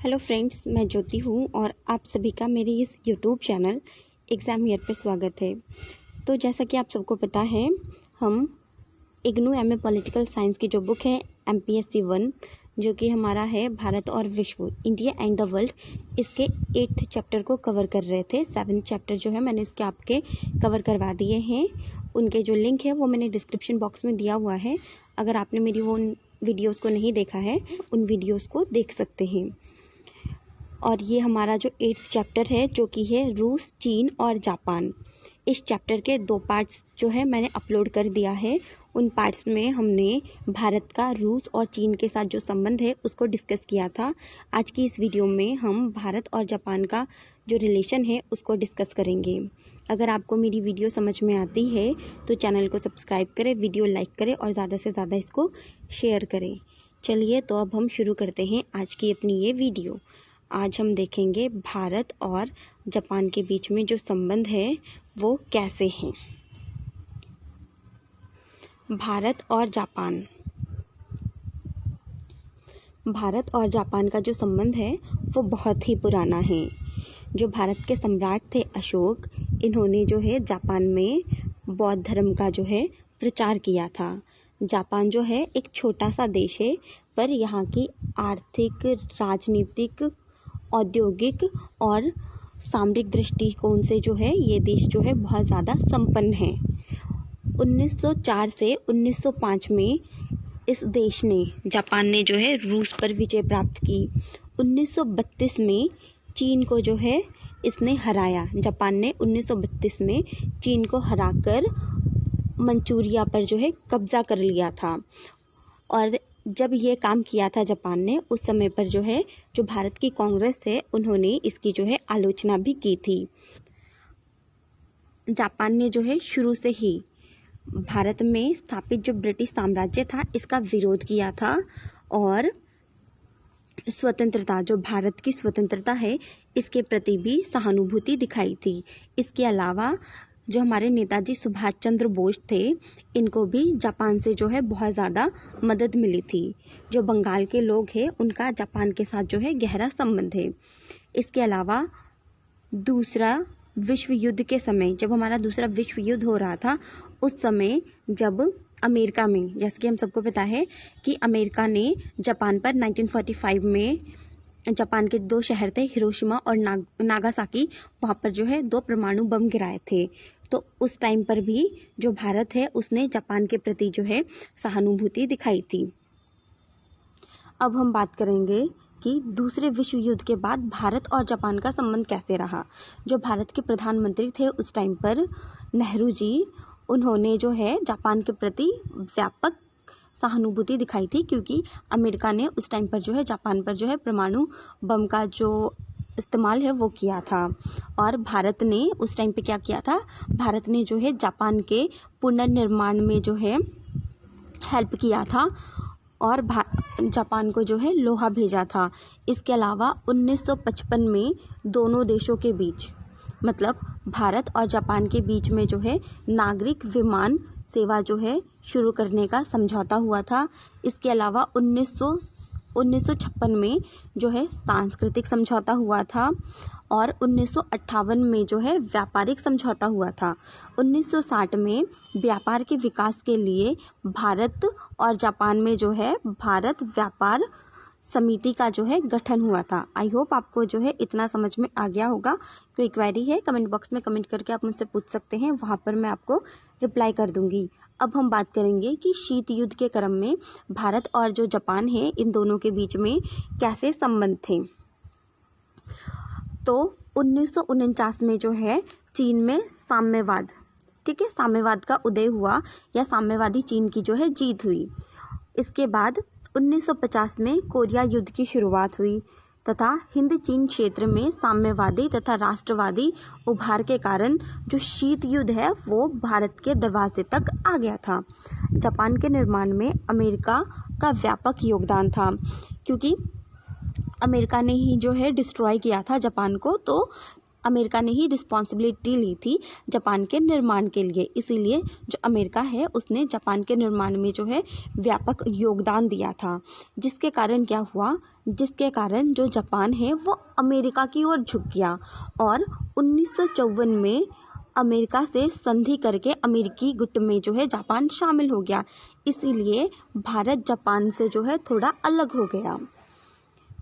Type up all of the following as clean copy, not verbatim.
Hello friends, मैं ज्योति हूँ और आप सभी का मेरे इस यूट्यूब चैनल एग्ज़ाम ईयर पे स्वागत है। तो जैसा कि आप सबको पता है, हम इग्नू एमए पॉलिटिकल साइंस की जो बुक है MPSC 1, जो कि हमारा है भारत और विश्व, इंडिया एंड द वर्ल्ड, इसके 8th चैप्टर को कवर कर रहे थे। 7th चैप्टर जो है मैंने इसके आपके कवर करवा दिए हैं। उनके जो लिंक है वो मैंने डिस्क्रिप्शन बॉक्स में दिया हुआ है। अगर आपने मेरी वो वीडियोज़ को नहीं देखा है, उन वीडियोज़ को देख सकते हैं। और ये हमारा जो 8th चैप्टर है, जो कि है रूस, चीन और जापान। इस चैप्टर के 2 पार्ट्स जो है मैंने अपलोड कर दिया है। उन पार्ट्स में हमने भारत का रूस और चीन के साथ जो संबंध है उसको डिस्कस किया था। आज की इस वीडियो में हम भारत और जापान का जो रिलेशन है उसको डिस्कस करेंगे। अगर आपको मेरी वीडियो समझ में आती है तो चैनल को सब्सक्राइब करें, वीडियो लाइक करें और ज़्यादा से ज़्यादा इसको शेयर करें। चलिए, तो अब हम शुरू करते हैं आज की अपनी ये वीडियो। आज हम देखेंगे भारत और जापान के बीच में जो संबंध है वो कैसे हैं। भारत और जापान का जो संबंध है वो बहुत ही पुराना है। जो भारत के सम्राट थे अशोक, इन्होंने जो है जापान में बौद्ध धर्म का जो है प्रचार किया था। जापान जो है एक छोटा सा देश है, पर यहाँ की आर्थिक, राजनीतिक, औद्योगिक और सामरिक दृष्टिकोण से जो है ये देश जो है बहुत ज़्यादा संपन्न है। 1904 से 1905 में इस देश ने, जापान ने जो है रूस पर विजय प्राप्त की। 1932 में चीन को जो है इसने हराया। जापान ने 1932 में चीन को हराकर मंचूरिया पर जो है कब्जा कर लिया था। और जब ये काम किया था जापान ने, उस समय पर जो है जो भारत की कांग्रेस है उन्होंने इसकी जो है आलोचना भी की थी। जापान ने जो है शुरू से ही भारत में स्थापित जो ब्रिटिश साम्राज्य था इसका विरोध किया था और स्वतंत्रता, जो भारत की स्वतंत्रता है, इसके प्रति भी सहानुभूति दिखाई थी। इसके अलावा जो हमारे नेताजी सुभाष चंद्र बोस थे, इनको भी जापान से जो है बहुत ज़्यादा मदद मिली थी। जो बंगाल के लोग हैं उनका जापान के साथ जो है गहरा संबंध है। इसके अलावा दूसरा विश्व युद्ध के समय, जब हमारा दूसरा विश्व युद्ध हो रहा था, उस समय जब अमेरिका में, जैसे कि हम सबको पता है कि अमेरिका ने जापान पर 1945 में, जापान के 2 शहर थे हिरोशिमा और नागासाकी, वहाँ पर जो है 2 परमाणु बम गिराए थे। तो उस टाइम पर भी जो भारत है उसने जापान के प्रति जो है सहानुभूति दिखाई थी। अब हम बात करेंगे कि दूसरे विश्व युद्ध के बाद भारत और जापान का संबंध कैसे रहा। जो भारत के प्रधानमंत्री थे उस टाइम पर, नेहरू जी, उन्होंने जो है जापान के प्रति व्यापक सहानुभूति दिखाई थी, क्योंकि अमेरिका ने उस टाइम पर जो है जापान पर जो है परमाणु बम का जो इस्तेमाल है वो किया था। और भारत ने उस टाइम पे क्या किया था, भारत ने जो है जापान के पुनर्निर्माण में जो है हेल्प किया था और जापान को जो है लोहा भेजा था। इसके अलावा 1955 में दोनों देशों के बीच, मतलब भारत और जापान के बीच में जो है नागरिक विमान सेवा जो है शुरू करने का समझौता हुआ था। इसके अलावा 1956 में जो है सांस्कृतिक समझौता हुआ था और 1958 में जो है व्यापारिक समझौता हुआ था। 1960 में व्यापार के विकास के लिए भारत और जापान में जो है भारत व्यापार समिति का जो है गठन हुआ था। आई होप आपको जो है इतना समझ में आ गया होगा। कोई क्वेरी है कमेंट बॉक्स में कमेंट करके आप मुझसे पूछ सकते हैं, वहाँ पर मैं आपको रिप्लाई कर दूंगी। अब हम बात करेंगे कि शीत युद्ध के क्रम में भारत और जो जापान है, इन दोनों के बीच में कैसे संबंध थे। तो 1949 में जो है चीन में साम्यवाद, ठीक है, साम्यवाद का उदय हुआ या साम्यवादी चीन की जो है जीत हुई। इसके बाद 1950 में कोरिया युद्ध की शुरुआत हुई तथा हिंद चीन क्षेत्र में साम्यवादी तथा राष्ट्रवादी उभार के कारण जो शीत युद्ध है वो भारत के दरवाजे तक आ गया था। जापान के निर्माण में अमेरिका का व्यापक योगदान था, क्योंकि अमेरिका ने ही जो है डिस्ट्रॉय किया था जापान को। तो अमेरिका ने ही रिस्पॉन्सिबिलिटी ली थी जापान के निर्माण के लिए। इसीलिए जो अमेरिका है उसने जापान के निर्माण में जो है व्यापक योगदान दिया था, जिसके कारण क्या हुआ, जिसके कारण जो जापान है वो अमेरिका की ओर झुक गया और 1954 में अमेरिका से संधि करके अमेरिकी गुट में जो है जापान शामिल हो गया। इसीलिए भारत जापान से जो है थोड़ा अलग हो गया।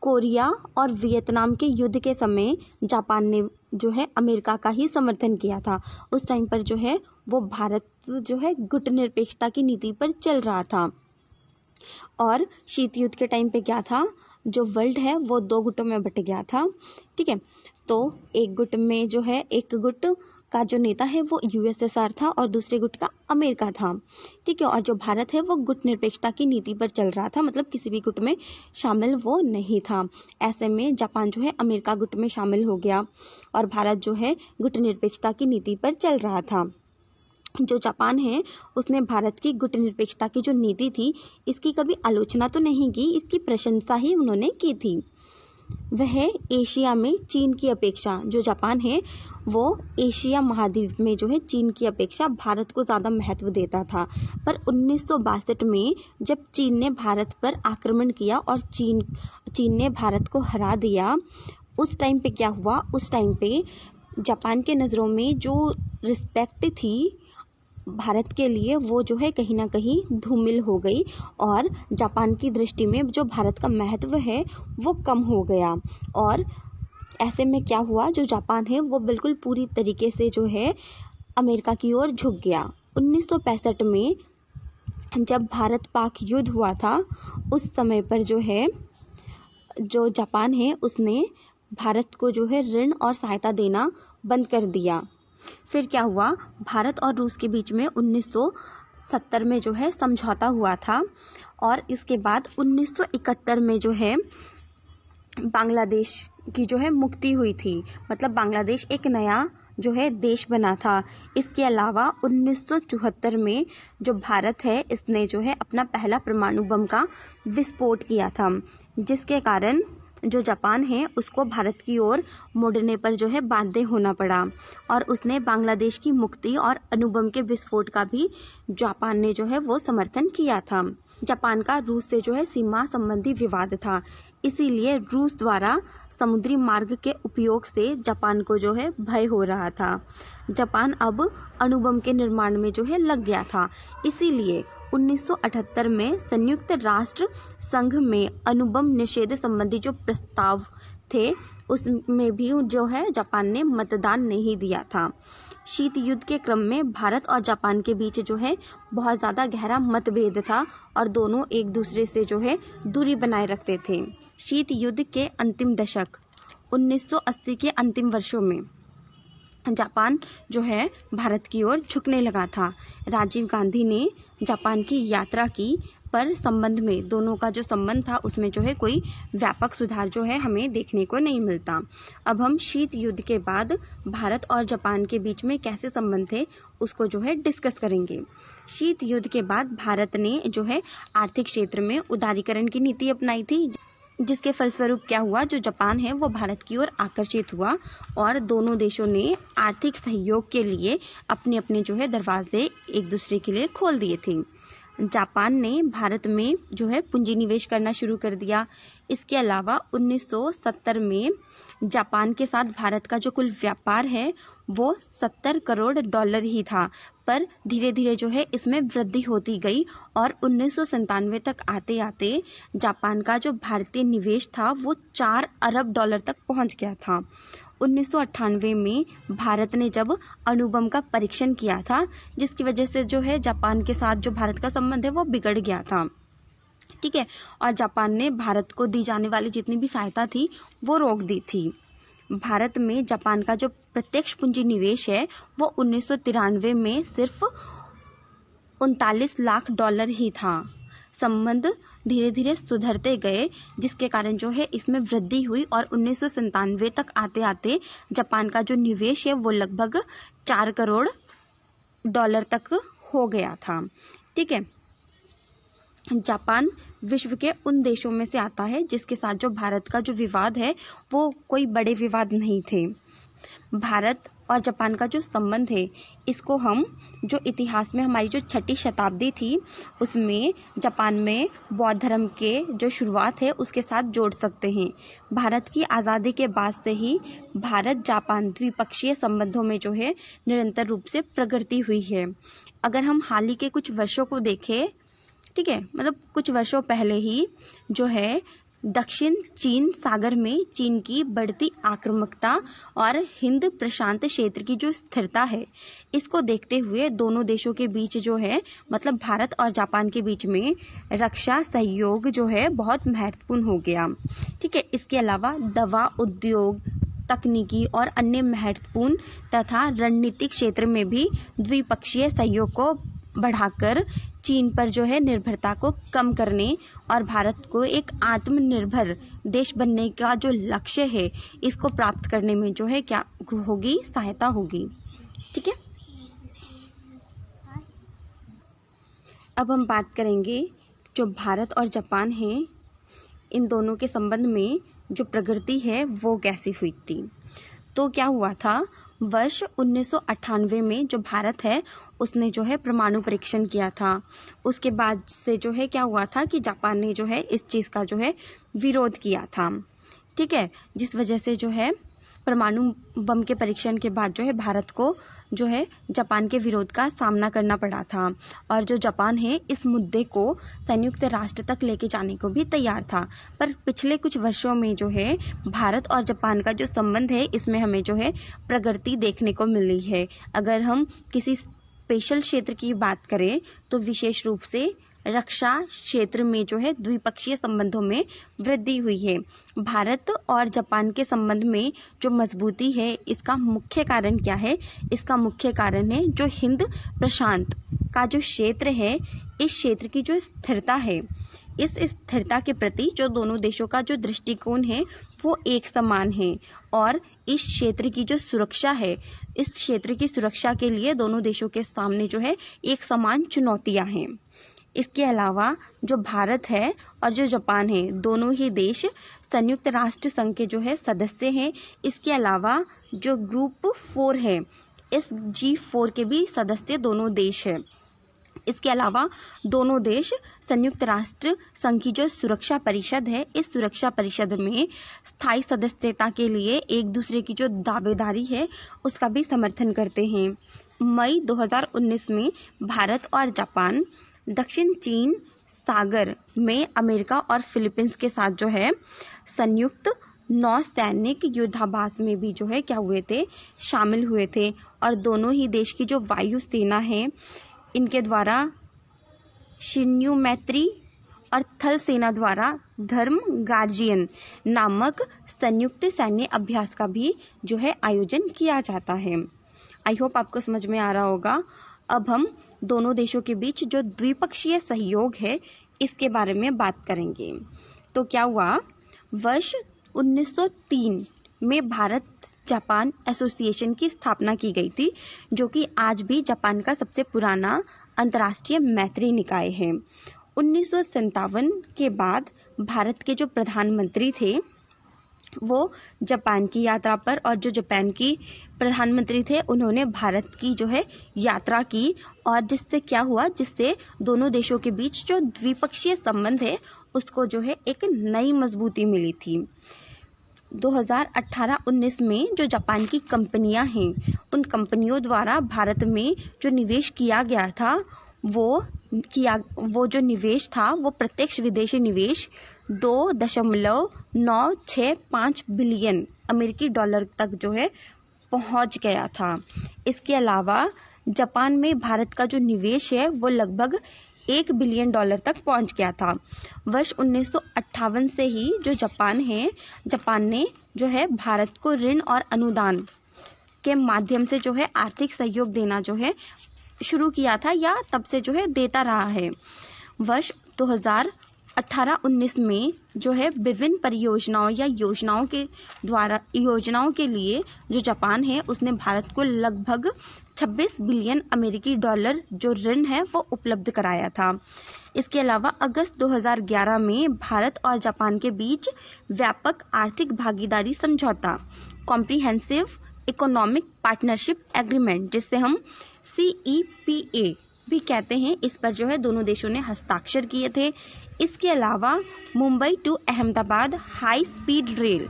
कोरिया और वियतनाम के युद्ध के समय जापान ने जो है अमेरिका का ही समर्थन किया था। उस टाइम पर जो है वो भारत जो है गुट निरपेक्षता की नीति पर चल रहा था। और शीत युद्ध के टाइम पे क्या था, जो वर्ल्ड है वो 2 गुटों में बट गया था। ठीक है, तो एक गुट में जो है एक गुट का जो नेता है वो यूएसएसआर था और दूसरे गुट का अमेरिका था। ठीक है, और जो भारत है वो गुट निरपेक्षता की नीति पर चल रहा था, मतलब किसी भी गुट में शामिल वो नहीं था। ऐसे में जापान जो है अमेरिका गुट में शामिल हो गया और भारत जो है गुट निरपेक्षता की नीति पर चल रहा था। जो जापान है उसने भारत की गुट निरपेक्षता की जो नीति थी इसकी कभी आलोचना तो नहीं की, इसकी प्रशंसा ही उन्होंने की थी। वह एशिया में चीन की अपेक्षा, जो जापान है वो एशिया महाद्वीप में जो है चीन की अपेक्षा भारत को ज़्यादा महत्व देता था। पर 1962 में जब चीन ने भारत पर आक्रमण किया और चीन ने भारत को हरा दिया, उस टाइम पे क्या हुआ, उस टाइम पे जापान के नज़रों में जो रिस्पेक्ट थी भारत के लिए वो जो है कहीं ना कहीं धूमिल हो गई और जापान की दृष्टि में जो भारत का महत्व है वो कम हो गया। और ऐसे में क्या हुआ, जो जापान है वो बिल्कुल पूरी तरीके से जो है अमेरिका की ओर झुक गया। 1965 में जब भारत पाक युद्ध हुआ था उस समय पर जो है जो जापान है उसने भारत को जो है ऋण और सहायता देना बंद कर दिया। फिर क्या हुआ, भारत और रूस के बीच में 1970 में जो है समझौता हुआ था और इसके बाद 1971 में जो है बांग्लादेश की जो है मुक्ति हुई थी, मतलब बांग्लादेश एक नया जो है देश बना था। इसके अलावा 1974 में जो भारत है इसने जो है अपना पहला परमाणु बम का विस्फोट किया था, जिसके कारण जो जापान है उसको भारत की ओर मुड़ने पर जो है बाध्य होना पड़ा और उसने बांग्लादेश की मुक्ति और अणुबम के विस्फोट का भी जापान ने जो है वो समर्थन किया था। जापान का रूस से जो है सीमा संबंधी विवाद था, इसीलिए रूस द्वारा समुद्री मार्ग के उपयोग से जापान को जो है भय हो रहा था। जापान अब अणुबम के निर्माण में जो है लग गया था, इसीलिए 1978 में संयुक्त राष्ट्र संघ में अणुबम निषेध संबंधी जो प्रस्ताव थे उसमें भी जो है जापान ने मतदान नहीं दिया था। शीत युद्ध के क्रम में भारत और जापान के बीच जो है बहुत ज़्यादा गहरा मतभेद था और दोनों एक दूसरे से जो है दूरी बनाए रखते थे। शीत युद्ध के अंतिम दशक 1980 के अंतिम वर्षों में जापान जो है भारत की ओर झुकने लगा था। राजीव गांधी ने जापान की यात्रा की, पर संबंध में दोनों का जो संबंध था उसमें जो है कोई व्यापक सुधार जो है हमें देखने को नहीं मिलता। अब हम शीत युद्ध के बाद भारत और जापान के बीच में कैसे संबंध थे उसको जो है डिस्कस करेंगे। शीत युद्ध के बाद भारत ने जो है आर्थिक क्षेत्र में उदारीकरण की नीति अपनाई थी, जिसके फलस्वरूप क्या हुआ, जो जापान है वो भारत की ओर आकर्षित हुआ और दोनों देशों ने आर्थिक सहयोग के लिए अपने अपने जो है दरवाजे एक दूसरे के लिए खोल दिए थे। जापान ने भारत में जो है पूंजी निवेश करना शुरू कर दिया। इसके अलावा 1970 में जापान के साथ भारत का जो कुल व्यापार है वो 70 करोड़ डॉलर ही था, पर धीरे धीरे जो है इसमें वृद्धि होती गई और 1997 तक आते आते जापान का जो भारतीय निवेश था वो 4 अरब डॉलर तक पहुंच गया था। 1998 में भारत ने जब अणुबम का परीक्षण किया था, जिसकी वजह से जो है जापान के साथ जो भारत का संबंध है वो बिगड़ गया था। ठीक है, और जापान ने भारत को दी जाने वाली जितनी भी सहायता थी वो रोक दी थी। भारत में जापान का जो प्रत्यक्ष पूंजी निवेश है वो 1993 में सिर्फ 39 लाख डॉलर ही था। संबंध धीरे धीरे सुधरते गए, जिसके कारण जो है इसमें वृद्धि हुई और 1997 तक आते आते जापान का जो निवेश है वो लगभग 4 करोड़ डॉलर तक हो गया था। ठीक है, जापान विश्व के उन देशों में से आता है जिसके साथ जो भारत का जो विवाद है वो कोई बड़े विवाद नहीं थे। भारत और जापान का जो संबंध है इसको हम जो इतिहास में हमारी जो 6ठी शताब्दी थी उसमें जापान में बौद्ध धर्म के जो शुरुआत है उसके साथ जोड़ सकते हैं। भारत की आज़ादी के बाद से ही भारत जापान द्विपक्षीय संबंधों में जो है निरंतर रूप से प्रगति हुई है। अगर हम हाल ही के कुछ वर्षों को देखें, ठीक है, मतलब कुछ वर्षों पहले ही जो है दक्षिण चीन सागर में चीन की बढ़ती आक्रामकता और हिंद प्रशांत क्षेत्र की जो स्थिरता है इसको देखते हुए दोनों देशों के बीच जो है मतलब भारत और जापान के बीच में रक्षा सहयोग जो है बहुत महत्वपूर्ण हो गया। ठीक है, इसके अलावा दवा उद्योग, तकनीकी और अन्य महत्वपूर्ण तथा रणनीतिक क्षेत्र में भी द्विपक्षीय सहयोग को बढ़ाकर चीन पर जो है निर्भरता को कम करने और भारत को एक आत्मनिर्भर देश बनने का जो लक्ष्य है इसको प्राप्त करने में जो है क्या होगी, सहायता होगी। ठीक है, अब हम बात करेंगे जो भारत और जापान है इन दोनों के संबंध में जो प्रगति है वो कैसी हुई थी। तो क्या हुआ था, वर्ष 1998 में जो भारत है उसने जो है परमाणु परीक्षण किया था। उसके बाद से जो है क्या हुआ था कि जापान ने जो है इस चीज़ का जो है विरोध किया था। ठीक है, जिस वजह से जो है परमाणु बम के परीक्षण के बाद जो है भारत को जो है जापान के विरोध का सामना करना पड़ा था और जो जापान है इस मुद्दे को संयुक्त राष्ट्र तक लेके जाने को भी तैयार था। पर पिछले कुछ वर्षों में जो है भारत और जापान का जो संबंध है इसमें हमें जो है प्रगति देखने को मिली है। अगर हम किसी स्पेशल क्षेत्र की बात करें तो विशेष रूप से रक्षा क्षेत्र में जो है द्विपक्षीय संबंधों में वृद्धि हुई है। भारत और जापान के संबंध में जो मजबूती है इसका मुख्य कारण क्या है, इसका मुख्य कारण है जो हिंद प्रशांत का जो क्षेत्र है इस क्षेत्र की जो स्थिरता है, इस स्थिरता के प्रति जो दोनों देशों का जो दृष्टिकोण है वो एक समान है और इस क्षेत्र की जो सुरक्षा है, इस क्षेत्र की सुरक्षा के लिए दोनों देशों के सामने जो है एक समान चुनौतियां हैं। इसके अलावा जो भारत है और जो जापान है दोनों ही देश संयुक्त राष्ट्र संघ के जो है सदस्य हैं। इसके अलावा जो ग्रुप 4 है इस G4 के भी सदस्य दोनों देश है। इसके अलावा दोनों देश संयुक्त राष्ट्र संघ की जो सुरक्षा परिषद है इस सुरक्षा परिषद में स्थायी सदस्यता के लिए एक दूसरे की जो दावेदारी है उसका भी समर्थन करते हैं। मई 2019 में भारत और जापान दक्षिण चीन सागर में अमेरिका और फिलीपींस के साथ जो है संयुक्त नौसैनिक युद्धाभ्यास में भी जो है क्या हुए थे, शामिल हुए थे और दोनों ही देश की जो वायु सेना है इनके द्वारा शिन्यू मैत्री और थल सेना द्वारा धर्म गार्जियन नामक संयुक्त सैन्य अभ्यास का भी जो है आयोजन किया जाता है। आई होप आपको समझ में आ रहा होगा। अब हम दोनों देशों के बीच जो द्विपक्षीय सहयोग है इसके बारे में बात करेंगे। तो क्या हुआ, वर्ष 1903 में भारत जापान एसोसिएशन की स्थापना की गई थी जो कि आज भी जापान का सबसे पुराना अंतर्राष्ट्रीय मैत्री निकाय है। 1957 के बाद भारत के जो प्रधानमंत्री थे वो जापान की यात्रा पर और जो जापान की प्रधानमंत्री थे उन्होंने भारत की जो है यात्रा की और जिससे क्या हुआ, जिससे दोनों देशों के बीच जो द्विपक्षीय संबंध है उसको जो है एक नई मजबूती मिली थी। 2018-19 में जो जापान की कंपनियां हैं उन कंपनियों द्वारा भारत में जो निवेश किया गया था वो जो निवेश था वो प्रत्यक्ष विदेशी निवेश 2.965 बिलियन अमेरिकी डॉलर तक जो है पहुंच गया था। इसके अलावा जापान में भारत का जो निवेश है वो लगभग 1 बिलियन डॉलर तक पहुंच गया था। वर्ष 1958 से ही जो जापान ने जो है भारत को ऋण और अनुदान के माध्यम से जो है आर्थिक सहयोग देना जो है शुरू किया था या तब से जो है देता रहा है। वर्ष 2018-19 में जो है विभिन्न परियोजनाओं या योजनाओं के लिए जो जापान है उसने भारत को लगभग 26 बिलियन अमेरिकी डॉलर जो ऋण है वो उपलब्ध कराया था। इसके अलावा अगस्त 2011 में भारत और जापान के बीच व्यापक आर्थिक भागीदारी समझौता कॉम्प्रिहेंसिव इकोनॉमिक पार्टनरशिप एग्रीमेंट, जिससे हम CEPA भी कहते हैं, इस पर जो है दोनों देशों ने हस्ताक्षर किए थे। इसके अलावा Mumbai to Ahmedabad high speed rail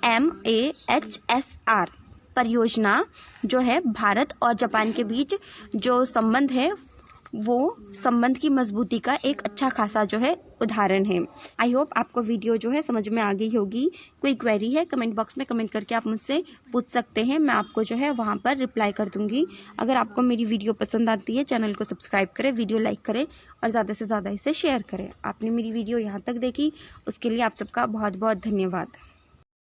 MAHSR परियोजना जो है भारत और जापान के बीच जो संबंध है वो संबंध की मजबूती का एक अच्छा खासा जो है उदाहरण है। आई होप आपको वीडियो जो है समझ में आ गई होगी। कोई क्वेरी है कमेंट बॉक्स में कमेंट करके आप मुझसे पूछ सकते हैं, मैं आपको जो है वहाँ पर रिप्लाई कर दूंगी। अगर आपको मेरी वीडियो पसंद आती है चैनल को सब्सक्राइब करें, वीडियो लाइक करें और ज़्यादा से ज़्यादा इसे शेयर करें। आपने मेरी वीडियो यहाँ तक देखी उसके लिए आप सबका बहुत बहुत धन्यवाद।